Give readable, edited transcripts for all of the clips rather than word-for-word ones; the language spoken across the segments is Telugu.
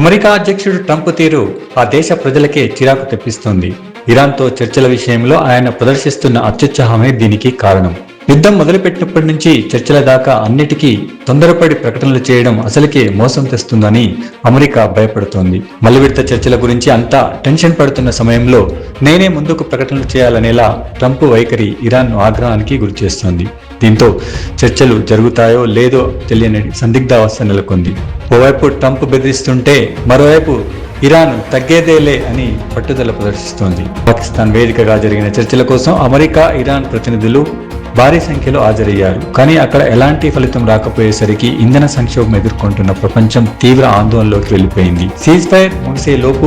అమెరికా అధ్యక్షుడు ట్రంప్ తీరు ఆ దేశ ప్రజలకే చిరాకు తెప్పిస్తోంది. ఇరాన్తో చర్చల విషయంలో ఆయన ప్రదర్శిస్తున్న అత్యుత్సాహమే దీనికి కారణం. యుద్ధం మొదలుపెట్టినప్పటి నుంచి చర్చల దాకా అన్నిటికీ తొందరపడి ప్రకటనలు చేయడం అసలుకే మోసం తెస్తుందని అమెరికా భయపడుతోంది. మలి విడత చర్చల గురించి అంతా టెన్షన్ పడుతున్న సమయంలో నేనే ముందుకు ప్రకటనలు చేయాలనేలా ట్రంప్ వైఖరి ఇరాన్ను ఆగ్రహానికి గురిచేస్తోంది. దీంతో చర్చలు జరుగుతాయో లేదో తెలియని సందిగ్ధావస్థ నెలకొంది. ఓవైపు ట్రంప్ బెదిరిస్తుంటే మరోవైపు ఇరాన్ తగ్గేదేలే అని పట్టుదల ప్రదర్శిస్తోంది. పాకిస్తాన్ వేదికగా జరిగిన చర్చల కోసం అమెరికా, ఇరాన్ ప్రతినిధులు భారీ సంఖ్యలో హాజరయ్యారు. కానీ అక్కడ ఎలాంటి ఫలితం రాకపోయేసరికి ఇంధన సంక్షోభం ఎదుర్కొంటున్న ప్రపంచం తీవ్ర ఆందోళనలోకి వెళ్లిపోయింది. సీజ్ ఫైర్ ముగిసే లోపు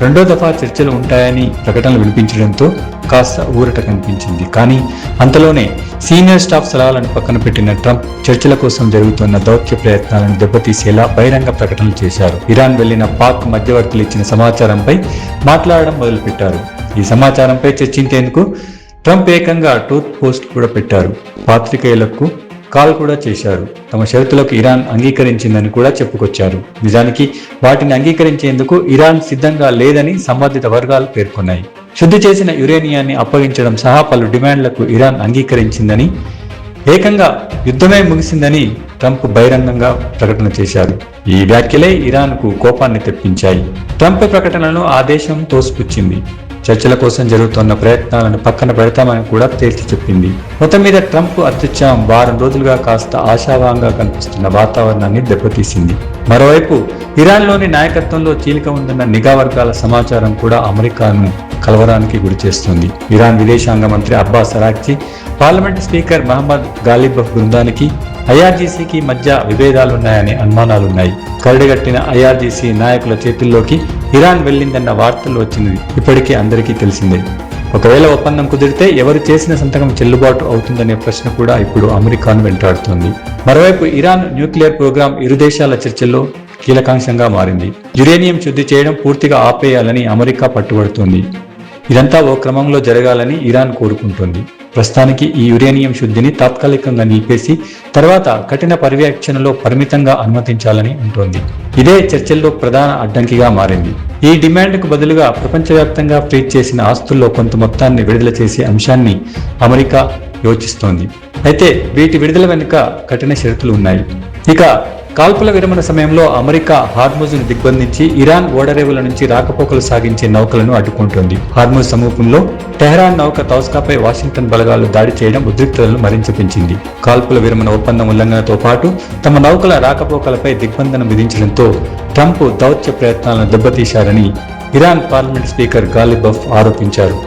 రెండో దఫా చర్చలు ఉంటాయని ప్రకటనలు వినిపించడంతో కాస్త ఊరట కనిపించింది. కానీ అంతలోనే సీనియర్ స్టాఫ్ సలహాలను పక్కన పెట్టిన ట్రంప్ చర్చల కోసం జరుగుతున్న దౌత్య ప్రయత్నాలను దెబ్బతీసేలా బహిరంగ ప్రకటనలు చేశారు. ఇరాన్ వెళ్లిన పాక్ మధ్యవర్తులు ఇచ్చిన సమాచారంపై మాట్లాడడం మొదలుపెట్టారు. ఈ సమాచారంపై చర్చించేందుకు ట్రంప్ ఏకంగా టూత్ పోస్ట్ కూడా పెట్టారు. పాత్రికేయులకు కాల్ కూడా చేశారు. తమ షరతులకు ఇరాన్ అంగీకరించిందని కూడా చెప్పుకొచ్చారు. నిజానికి వాటిని అంగీకరించేందుకు ఇరాన్ సిద్ధంగా లేదని సంబంధిత వర్గాలు పేర్కొన్నాయి. శుద్ధి చేసిన యురేనియాన్ని అప్పగించడం సహా పలు డిమాండ్లకు ఇరాన్ అంగీకరించిందని, ఏకంగా యుద్ధమే ముగిసిందని ట్రంప్ బహిరంగంగా ప్రకటన చేశారు. ఈ వ్యాఖ్యలే ఇరాన్కు కోపాన్ని తెప్పించాయి. ట్రంప్ ప్రకటనలను ఆ దేశం తోసిపుచ్చింది. చర్చల కోసం జరుగుతున్న ప్రయత్నాలను పక్కన పెడతామని కూడా తేల్చి చెప్పింది. మొత్తం మీద ట్రంప్ అత్యుత్సాహం వారం రోజులుగా కాస్త ఆశావాహంగా కనిపిస్తున్న వాతావరణాన్ని దెబ్బతీసింది. మరోవైపు ఇరాన్లోని నాయకత్వంలో చీలిక ఉందన్న నిఘా వర్గాల సమాచారం కూడా అమెరికాను కలవరానికి గురిచేస్తుంది. ఇరాన్ విదేశాంగ మంత్రి అబ్బాస్ అరాక్చి, పార్లమెంటు స్పీకర్ మహమ్మద్ గాలిబఫ్ బృందానికి ఐఆర్జీసీకి మధ్య విభేదాలున్నాయనే అనుమానాలున్నాయి. కరడుగట్టిన ఐఆర్జీసీ నాయకుల చేతుల్లోకి ఇరాన్ వెళ్లిందన్న వార్తలు వచ్చినది ఇప్పటికే అందరికీ తెలిసిందే. ఒకవేళ ఒప్పందం కుదిరితే ఎవరు చేసిన సంతకం చెల్లుబాటు అవుతుందనే ప్రశ్న కూడా ఇప్పుడు అమెరికాను వెంటాడుతోంది. మరోవైపు ఇరాన్ న్యూక్లియర్ ప్రోగ్రాం ఇరు దేశాల చర్చల్లో కీలకాంశంగా మారింది. యురేనియం శుద్ధి చేయడం పూర్తిగా ఆపేయాలని అమెరికా పట్టుబడుతోంది. ఇదంతా ఓ క్రమంలో జరగాలని ఇరాన్ కోరుకుంటోంది. ప్రస్తుతానికి ఈ యురేనియం శుద్ధిని తాత్కాలికంగా నిలిపేసి తర్వాత కఠిన పర్యవేక్షణలో పరిమితంగా అనుమతించాలని ఉంటోంది. ఇదే చర్చల్లో ప్రధాన అడ్డంకిగా మారింది. ఈ డిమాండ్కు బదులుగా ప్రపంచవ్యాప్తంగా ఫ్రీజ్ చేసిన ఆస్తుల్లో కొంత మొత్తాన్ని విడుదల చేసే అంశాన్ని అమెరికా యోచిస్తోంది. అయితే వీటి విడుదల వెనుక కఠిన షరతులు ఉన్నాయి. ఇక కాల్పుల విరమణ సమయంలో అమెరికా హార్ముజ్ను దిగ్బంధించి ఇరాన్ ఓడరేవుల నుంచి రాకపోకలు సాగించే నౌకలను అడ్డుకుంటోంది. హార్ముజ్ సమీపంలో టెహరాన్ నౌక తౌస్కాపై వాషింగ్టన్ బలగాలు దాడి చేయడం ఉద్రిక్తతలను మరింత పెంచింది. కాల్పుల విరమణ ఒప్పందం ఉల్లంఘనతో పాటు తమ నౌకల రాకపోకలపై దిగ్బంధనం విధించడంతో ట్రంప్ దౌత్య ప్రయత్నాలను దెబ్బతీశారని ఇరాన్ పార్లమెంట్ స్పీకర్ గాలిబఫ్ ఆరోపించారు.